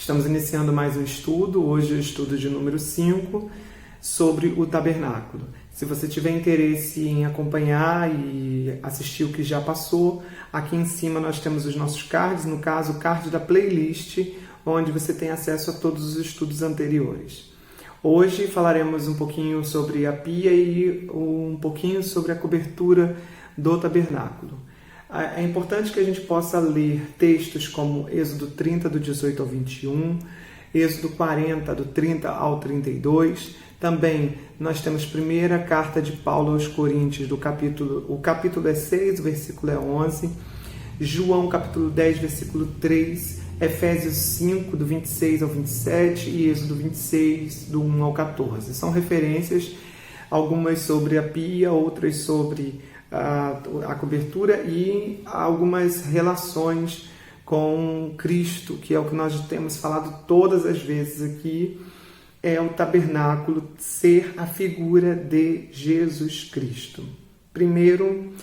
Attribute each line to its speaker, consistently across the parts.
Speaker 1: Estamos iniciando mais um estudo, hoje o estudo de número 5, sobre o tabernáculo. Se você tiver interesse em acompanhar e assistir o que já passou, aqui em cima nós temos os nossos cards, no caso o card da playlist, onde você tem acesso a todos os estudos anteriores. Hoje falaremos um pouquinho sobre a pia e um pouquinho sobre a cobertura do tabernáculo. É importante que a gente possa ler textos como Êxodo 30, do 18 ao 21, Êxodo 40, do 30 ao 32. Também nós temos primeira carta de Paulo aos Coríntios, o capítulo é 6, o versículo é 11, João capítulo 10, versículo 3, Efésios 5, do 26 ao 27 e Êxodo 26, do 1 ao 14. São referências, algumas sobre a pia, outras sobre a cobertura e algumas relações com Cristo, que é o que nós temos falado todas as vezes aqui, é o tabernáculo ser a figura de Jesus Cristo. Primeiro,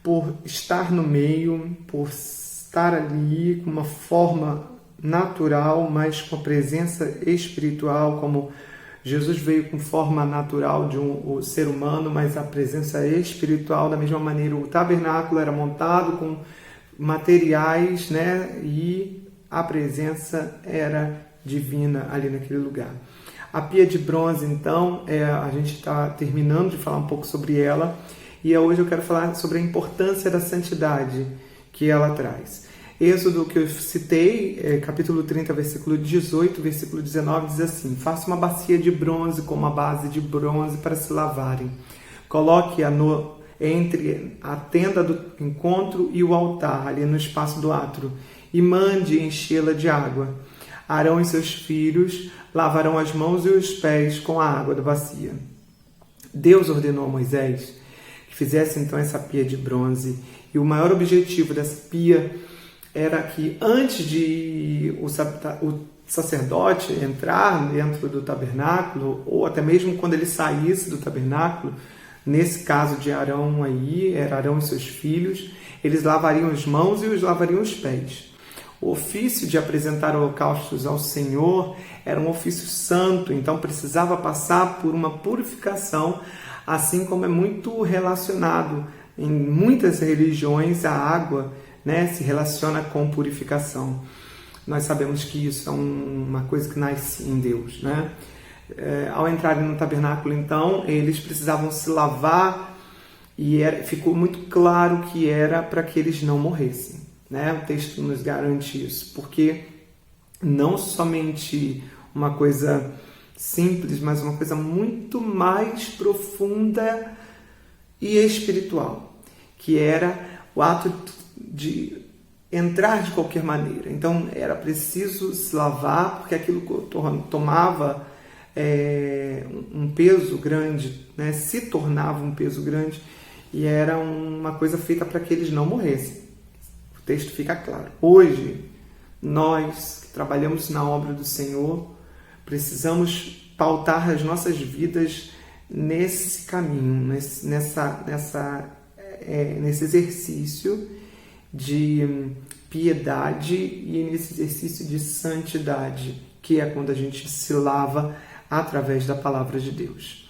Speaker 1: por estar no meio, por estar ali com uma forma natural, mas com a presença espiritual, como Jesus veio com forma natural de um ser humano, mas a presença espiritual, da mesma maneira, o tabernáculo era montado com materiais, né? E a presença era divina ali naquele lugar. A pia de bronze, então, a gente está terminando de falar um pouco sobre ela, e hoje eu quero falar sobre a importância da santidade que ela traz. Êxodo, que eu citei, capítulo 30, versículo 18, versículo 19, diz assim: faça uma bacia de bronze com uma base de bronze para se lavarem. Coloque-a entre a tenda do encontro e o altar, ali no espaço do átrio, e mande enchê-la de água. Arão e seus filhos lavarão as mãos e os pés com a água da bacia. Deus ordenou a Moisés que fizesse então essa pia de bronze, e o maior objetivo dessa pia era que antes de o sacerdote entrar dentro do tabernáculo, ou até mesmo quando ele saísse do tabernáculo, nesse caso de Arão aí, era Arão e seus filhos, eles lavariam as mãos e os lavariam os pés. O ofício de apresentar holocaustos ao Senhor era um ofício santo, então precisava passar por uma purificação, assim como é muito relacionado em muitas religiões a água, né, se relaciona com purificação. Nós sabemos que isso é uma coisa que nasce em Deus, né? Ao entrarem no tabernáculo, então, eles precisavam se lavar e ficou muito claro que era para que eles não morressem, né? O texto nos garante isso, porque não somente uma coisa simples, mas uma coisa muito mais profunda e espiritual, que era o ato de entrar de qualquer maneira. Então era preciso se lavar, porque aquilo tomava um peso grande, né? Se tornava um peso grande, e era uma coisa feita para que eles não morressem. O texto fica claro. Hoje, nós que trabalhamos na obra do Senhor, precisamos pautar as nossas vidas nesse caminho, nesse exercício de piedade e nesse exercício de santidade, que é quando a gente se lava através da palavra de Deus.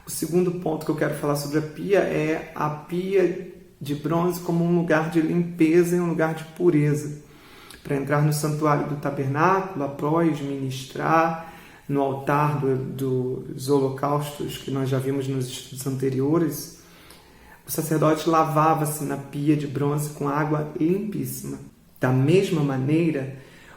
Speaker 1: O segundo ponto que eu quero falar sobre a pia é a pia de bronze como um lugar de limpeza e um lugar de pureza. Para entrar no santuário do tabernáculo, após ministrar no altar dos holocaustos que nós já vimos nos estudos anteriores, o sacerdote lavava-se na pia de bronze com água limpíssima. Da mesma maneira,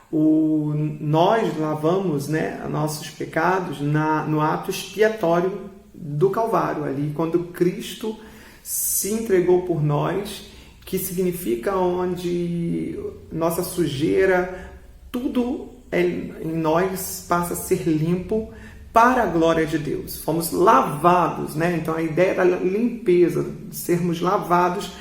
Speaker 1: nós lavamos, né, nossos pecados no ato expiatório do Calvário, ali quando Cristo se entregou por nós, que significa onde nossa sujeira, tudo em nós passa a ser limpo para a glória de Deus. Fomos lavados, né? Então a ideia da limpeza, de sermos lavados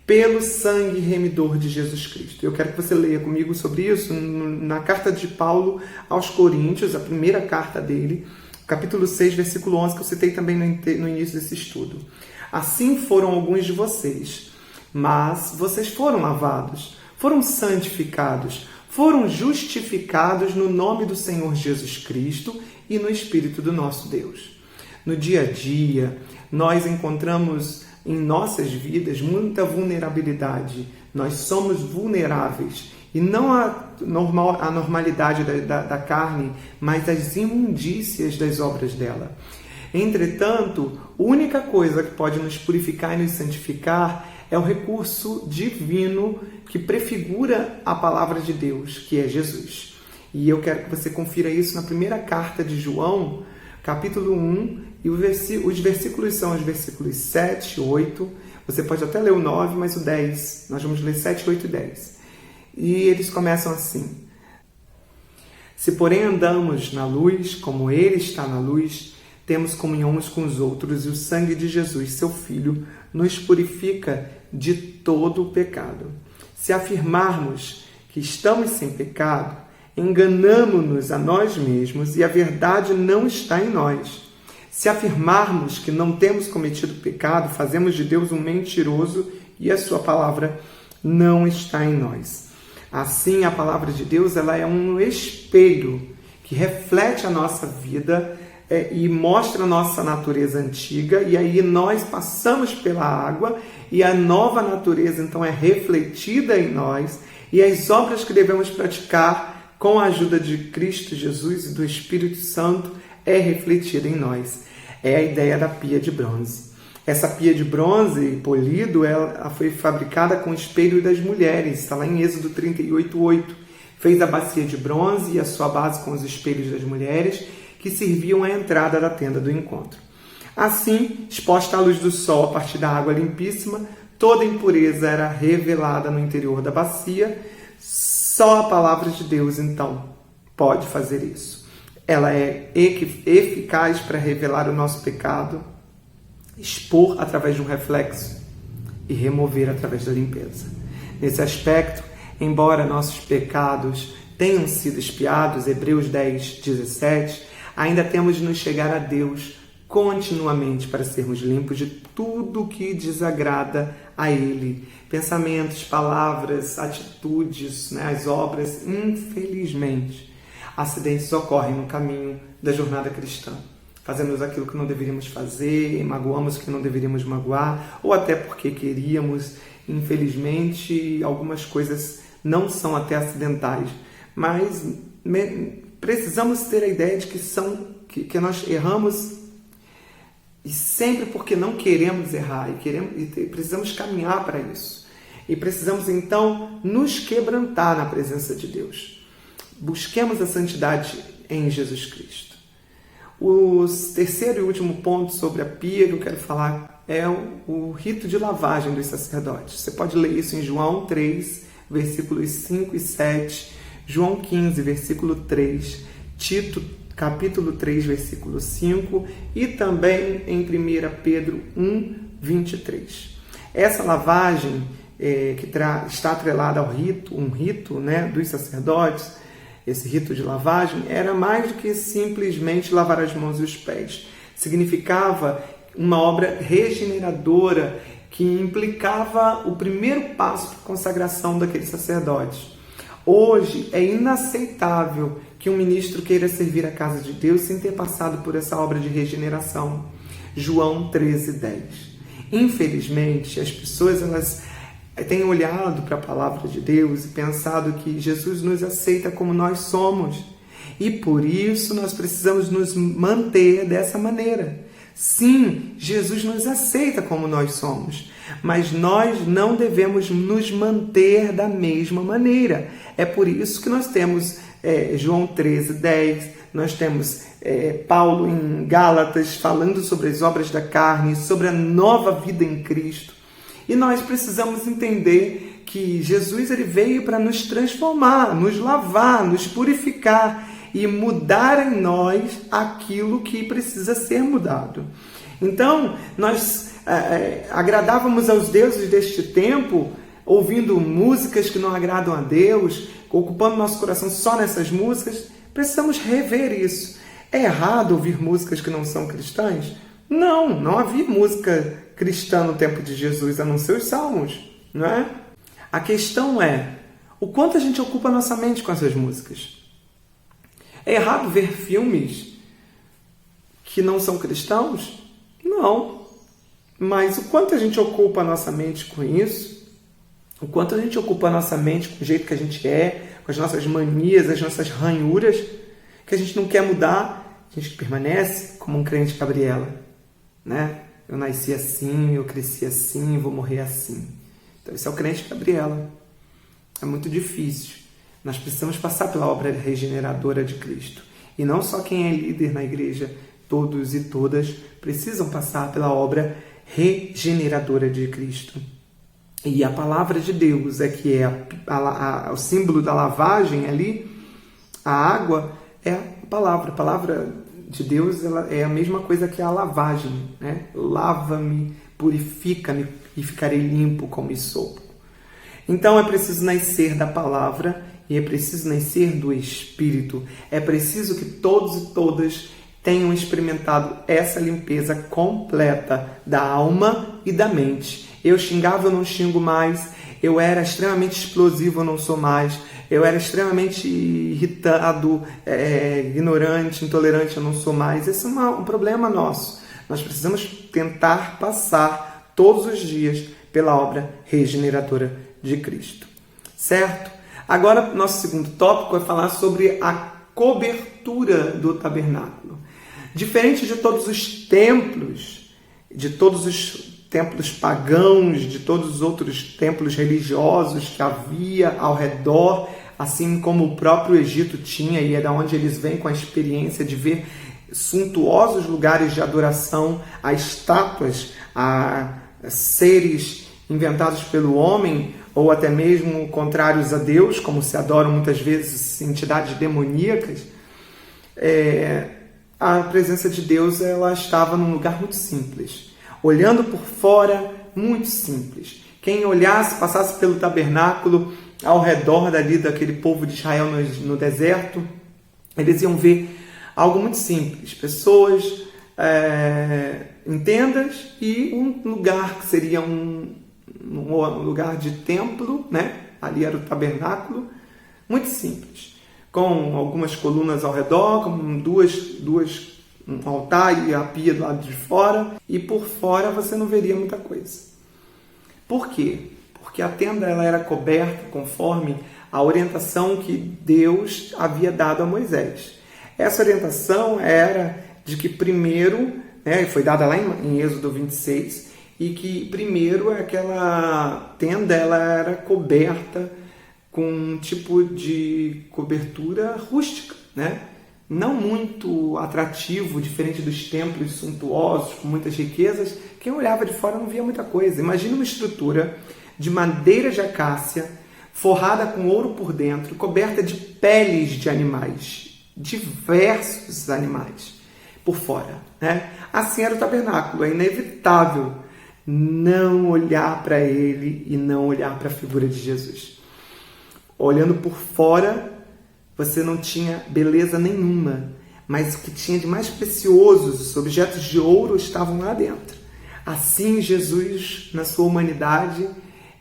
Speaker 1: pelo sangue remidor de Jesus Cristo. Eu quero que você leia comigo sobre isso na carta de Paulo aos Coríntios, a primeira carta dele, capítulo 6, versículo 11, que eu citei também no início desse estudo. Assim foram alguns de vocês, mas vocês foram lavados, foram santificados, foram justificados no nome do Senhor Jesus Cristo e no Espírito do nosso Deus. No dia a dia, nós encontramos em nossas vidas muita vulnerabilidade. Nós somos vulneráveis. E não a normalidade da carne, mas as imundícias das obras dela. Entretanto, a única coisa que pode nos purificar e nos santificar é o recurso divino que prefigura a palavra de Deus, que é Jesus. E eu quero que você confira isso na primeira carta de João, capítulo 1, e os versículos são os versículos 7, 8, você pode até ler o 9, mas o 10, nós vamos ler 7, 8 e 10. E eles começam assim: Se porém andamos na luz, como Ele está na luz, temos comunhão uns com os outros, e o sangue de Jesus, seu Filho, nos purifica de todo o pecado. Se afirmarmos que estamos sem pecado, enganamo-nos a nós mesmos e a verdade não está em nós. Se afirmarmos que não temos cometido pecado, fazemos de Deus um mentiroso e a sua palavra não está em nós. Assim, a palavra de Deus ela é um espelho que reflete a nossa vida e mostra a nossa natureza antiga, e aí nós passamos pela água e a nova natureza então é refletida em nós, e as obras que devemos praticar com a ajuda de Cristo Jesus e do Espírito Santo é refletida em nós. É a ideia da pia de bronze. Essa pia de bronze polido ela foi fabricada com o espelho das mulheres, está lá em Êxodo 38:8. Fez a bacia de bronze e a sua base com os espelhos das mulheres, que serviam à entrada da tenda do encontro. Assim, exposta à luz do sol a partir da água limpíssima, toda impureza era revelada no interior da bacia. Só a palavra de Deus, então, pode fazer isso. Ela é eficaz para revelar o nosso pecado, expor através de um reflexo e remover através da limpeza. Nesse aspecto, embora nossos pecados tenham sido expiados, Hebreus 10:17, ainda temos de nos chegar a Deus continuamente para sermos limpos de tudo que desagrada a Ele. Pensamentos, palavras, atitudes, as obras. Infelizmente, acidentes ocorrem no caminho da jornada cristã. Fazemos aquilo que não deveríamos fazer, magoamos o que não deveríamos magoar, ou até porque queríamos. Infelizmente, algumas coisas não são até acidentais, mas precisamos ter a ideia de que nós erramos e sempre porque não queremos errar e precisamos caminhar para isso. E precisamos então nos quebrantar na presença de Deus. Busquemos a santidade em Jesus Cristo. O terceiro e último ponto sobre a pia que eu quero falar é o rito de lavagem dos sacerdotes. Você pode ler isso em João 3, versículos 5 e 7, João 15, versículo 3, Tito, capítulo 3, versículo 5 e também em 1 Pedro 1, 23. Essa lavagem que está atrelada ao rito, um rito dos sacerdotes, esse rito de lavagem era mais do que simplesmente lavar as mãos e os pés. Significava uma obra regeneradora que implicava o primeiro passo para a consagração daqueles sacerdotes. Hoje é inaceitável que um ministro queira servir a casa de Deus sem ter passado por essa obra de regeneração. João 13:10. Infelizmente, as pessoas elas têm olhado para a palavra de Deus e pensado que Jesus nos aceita como nós somos. E por isso nós precisamos nos manter dessa maneira. Sim, Jesus nos aceita como nós somos, mas nós não devemos nos manter da mesma maneira. É por isso que nós temos João 13:10, nós temos Paulo em Gálatas falando sobre as obras da carne, sobre a nova vida em Cristo. E nós precisamos entender que Jesus ele veio para nos transformar, nos lavar, nos purificar e mudar em nós aquilo que precisa ser mudado. Então, nós agradávamos aos deuses deste tempo, ouvindo músicas que não agradam a Deus, ocupando nosso coração só nessas músicas. Precisamos rever isso. É errado ouvir músicas que não são cristãs? Não havia música cristã no tempo de Jesus, a não ser os salmos, não é? A questão é, O quanto a gente ocupa a nossa mente com essas músicas. É errado ver filmes que não são cristãos? Não. Mas o quanto a gente ocupa a nossa mente com isso, o quanto a gente ocupa a nossa mente com o jeito que a gente é, com as nossas manias, as nossas ranhuras, que a gente não quer mudar, a gente permanece como um crente Gabriela, né? Eu nasci assim, eu cresci assim, vou morrer assim. Então esse é o crente Gabriela. É muito difícil. Nós precisamos passar pela obra regeneradora de Cristo. E não só quem é líder na igreja, todos e todas precisam passar pela obra regeneradora de Cristo. E a palavra de Deus é que é o símbolo da lavagem ali. A água é a palavra. A palavra de Deus ela é a mesma coisa que a lavagem, né? Lava-me, purifica-me e ficarei limpo como isopo. Então é preciso nascer da palavra e é preciso nascer do Espírito. É preciso que todos e todas tenham experimentado essa limpeza completa da alma e da mente. Eu xingava, eu não xingo mais. Eu era extremamente explosivo, eu não sou mais. Eu era extremamente irritado, ignorante, intolerante, eu não sou mais. Esse é um problema nosso. Nós precisamos tentar passar todos os dias pela obra regeneradora de Cristo. Certo? Agora, nosso segundo tópico é falar sobre a cobertura do tabernáculo. Diferente de todos os templos pagãos, de todos os outros templos religiosos que havia ao redor, assim como o próprio Egito tinha, e é da onde eles vêm com a experiência de ver suntuosos lugares de adoração a estátuas, a seres inventados pelo homem, ou até mesmo contrários a Deus, como se adoram muitas vezes entidades demoníacas. A presença de Deus ela estava num lugar muito simples. Olhando por fora, muito simples. Quem olhasse, passasse pelo tabernáculo, ao redor dali daquele povo de Israel no deserto, eles iam ver algo muito simples. Pessoas em tendas e um lugar que seria um lugar de templo, né? Ali era o tabernáculo, muito simples. Com algumas colunas ao redor, com um altar e a pia do lado de fora, e por fora você não veria muita coisa. Por quê? Porque a tenda ela era coberta conforme a orientação que Deus havia dado a Moisés. Essa orientação era de que primeiro, foi dada lá em Êxodo 26, e que primeiro aquela tenda ela era coberta com um tipo de cobertura rústica, né? Não muito atrativo, diferente dos templos suntuosos, com muitas riquezas. Quem olhava de fora não via muita coisa. Imagina uma estrutura de madeira de acácia, forrada com ouro por dentro, coberta de peles de animais, diversos animais, por fora, né? Assim era o tabernáculo. É inevitável não olhar para ele e não olhar para a figura de Jesus. Olhando por fora, você não tinha beleza nenhuma, mas o que tinha de mais precioso, os objetos de ouro estavam lá dentro. Assim, Jesus, na sua humanidade,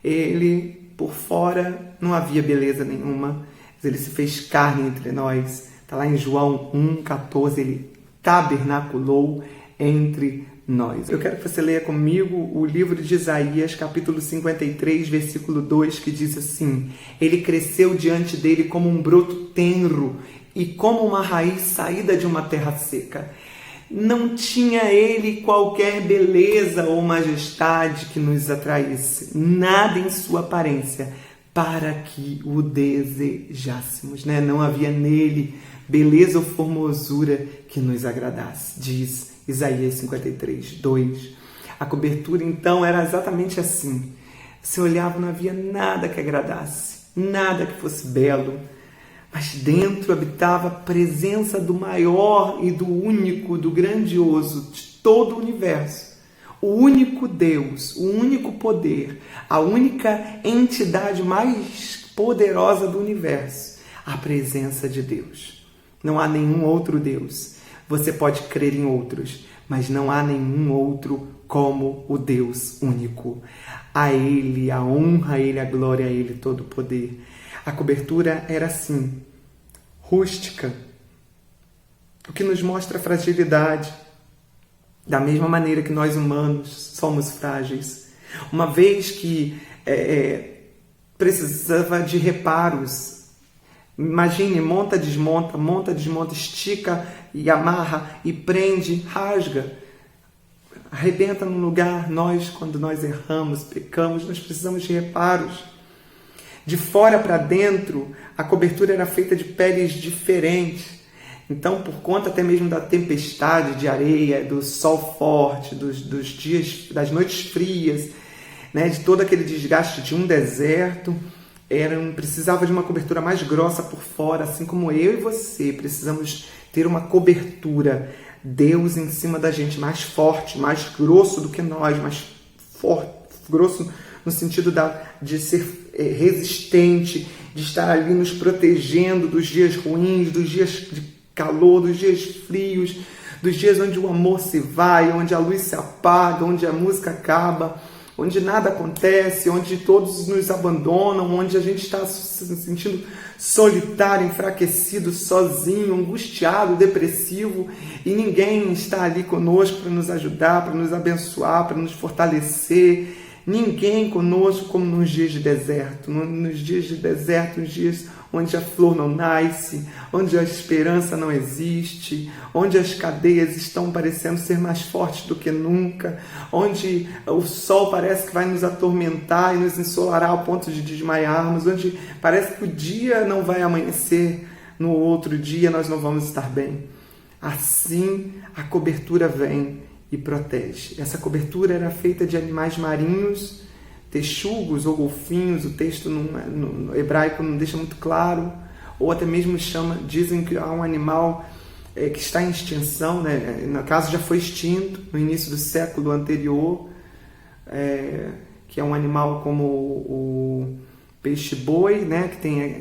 Speaker 1: ele, por fora, não havia beleza nenhuma, mas ele se fez carne entre nós. Está lá em João 1,14, ele tabernaculou entre nós. Eu quero que você leia comigo o livro de Isaías, capítulo 53, versículo 2, que diz assim: Ele cresceu diante dele como um broto tenro e como uma raiz saída de uma terra seca. Não tinha ele qualquer beleza ou majestade que nos atraísse, nada em sua aparência para que o desejássemos, né? Não havia nele beleza ou formosura que nos agradasse, diz Isaías 53, 2. A cobertura, então, era exatamente assim. Você olhava, não havia nada que agradasse, nada que fosse belo, mas dentro habitava a presença do maior e do único, do grandioso de todo o universo. O único Deus, o único poder, a única entidade mais poderosa do universo, a presença de Deus. Não há nenhum outro Deus. Você pode crer em outros, mas não há nenhum outro como o Deus único. A Ele a honra, a Ele a glória, a Ele todo o poder. A cobertura era assim, rústica, o que nos mostra a fragilidade, da mesma maneira que nós humanos somos frágeis. Uma vez que precisava de reparos, imagine, monta, desmonta, estica e amarra e prende, rasga, arrebenta num lugar. Quando nós erramos, pecamos, nós precisamos de reparos. De fora para dentro, a cobertura era feita de peles diferentes. Então, por conta até mesmo da tempestade de areia, do sol forte, dos dias, das noites frias, né, de todo aquele desgaste de um deserto, precisava de uma cobertura mais grossa por fora, assim como eu e você precisamos ter uma cobertura, Deus em cima da gente, mais forte, mais grosso do que nós, mais forte, grosso no sentido de ser resistente, de estar ali nos protegendo dos dias ruins, dos dias de calor, dos dias frios, dos dias onde o amor se vai, onde a luz se apaga, onde a música acaba, onde nada acontece, onde todos nos abandonam, onde a gente está se sentindo solitário, enfraquecido, sozinho, angustiado, depressivo, e ninguém está ali conosco para nos ajudar, para nos abençoar, para nos fortalecer. Ninguém conosco como nos dias de deserto, nos dias onde a flor não nasce, onde a esperança não existe, onde as cadeias estão parecendo ser mais fortes do que nunca, onde o sol parece que vai nos atormentar e nos ensolarar ao ponto de desmaiarmos, onde parece que o dia não vai amanhecer, no outro dia nós não vamos estar bem. Assim a cobertura vem e protege. Essa cobertura era feita de animais marinhos, texugos ou golfinhos. O texto no hebraico não deixa muito claro, ou até mesmo dizem que há um animal que está em extinção, né? No caso já foi extinto no início do século anterior, que é um animal como o peixe-boi, né?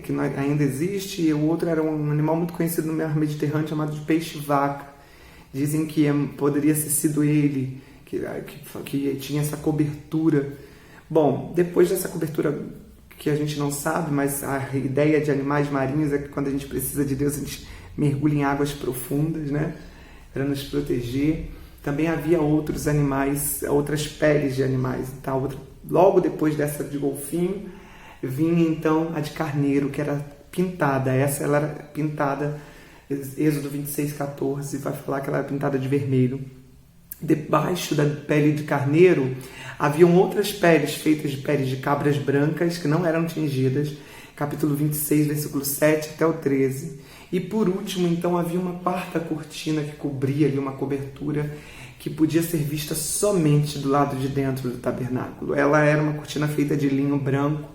Speaker 1: que ainda existe, e o outro era um animal muito conhecido no mar Mediterrâneo chamado de peixe-vaca. Dizem que poderia ter sido ele que tinha essa cobertura. Bom, depois dessa cobertura que a gente não sabe, mas a ideia de animais marinhos é que quando a gente precisa de Deus, a gente mergulha em águas profundas, né? Para nos proteger. Também havia outros animais, outras peles de animais. Tá? Logo depois dessa de golfinho, vinha então a de carneiro, que era pintada. Ela era pintada, Êxodo 26:14, vai falar que ela era pintada de vermelho. Debaixo da pele de carneiro haviam outras peles feitas de peles de cabras brancas que não eram tingidas, capítulo 26, versículo 7 até o 13. E por último, então, havia uma quarta cortina que cobria ali, uma cobertura que podia ser vista somente do lado de dentro do tabernáculo. Ela era uma cortina feita de linho branco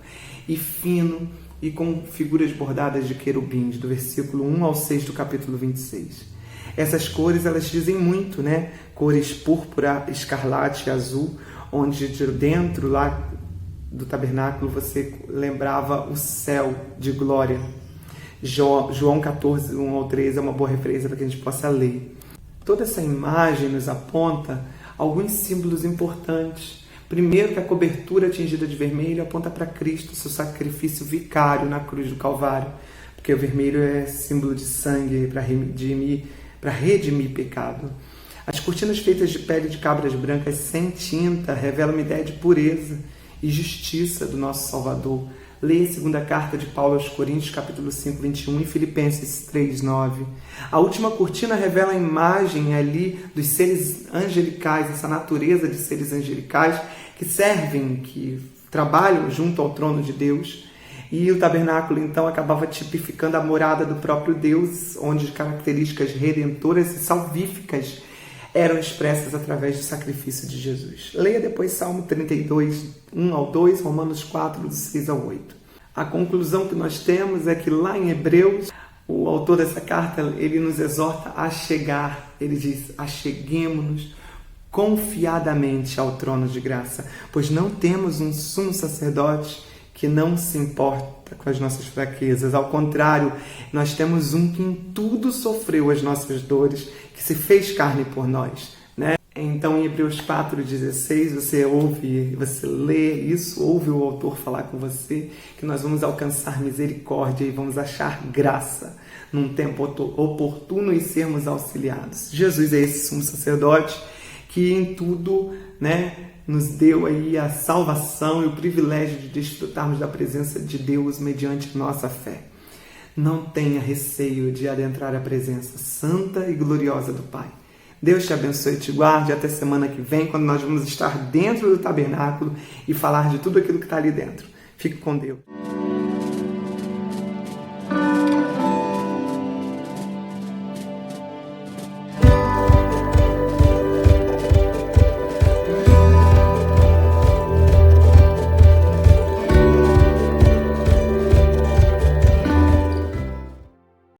Speaker 1: e fino e com figuras bordadas de querubins, do versículo 1 ao 6 do capítulo 26. Essas cores, elas dizem muito, né? Cores púrpura, escarlate e azul, onde de dentro lá do tabernáculo você lembrava o céu de glória. João 14, 1 ao 3 é uma boa referência para que a gente possa ler. Toda essa imagem nos aponta alguns símbolos importantes. Primeiro, que a cobertura tingida de vermelho aponta para Cristo, seu sacrifício vicário na cruz do Calvário, porque o vermelho é símbolo de sangue para redimir pecado. As cortinas feitas de pele de cabras brancas sem tinta revelam uma ideia de pureza e justiça do nosso Salvador. Leia a segunda carta de Paulo aos Coríntios, capítulo 5, 21 e Filipenses 3, 9. A última cortina revela a imagem ali dos seres angelicais, essa natureza de seres angelicais que servem, que trabalham junto ao trono de Deus. E o tabernáculo, então, acabava tipificando a morada do próprio Deus, onde características redentoras e salvíficas eram expressas através do sacrifício de Jesus. Leia depois Salmo 32, 1 ao 2, Romanos 4, do 6 ao 8. A conclusão que nós temos é que lá em Hebreus, o autor dessa carta, ele nos exorta a chegar. Ele diz: acheguemo-nos confiadamente ao trono de graça, pois não temos um sumo sacerdote que não se importa com as nossas fraquezas. Ao contrário, nós temos um que em tudo sofreu as nossas dores, que se fez carne por nós. Né? Então, em Hebreus 4,16, você lê isso, ouve o autor falar com você, que nós vamos alcançar misericórdia e vamos achar graça num tempo oportuno e sermos auxiliados. Jesus é esse sumo sacerdote que em tudo, nos deu aí a salvação e o privilégio de desfrutarmos da presença de Deus mediante nossa fé. Não tenha receio de adentrar a presença santa e gloriosa do Pai. Deus te abençoe e te guarde até semana que vem, quando nós vamos estar dentro do tabernáculo e falar de tudo aquilo que está ali dentro. Fique com Deus.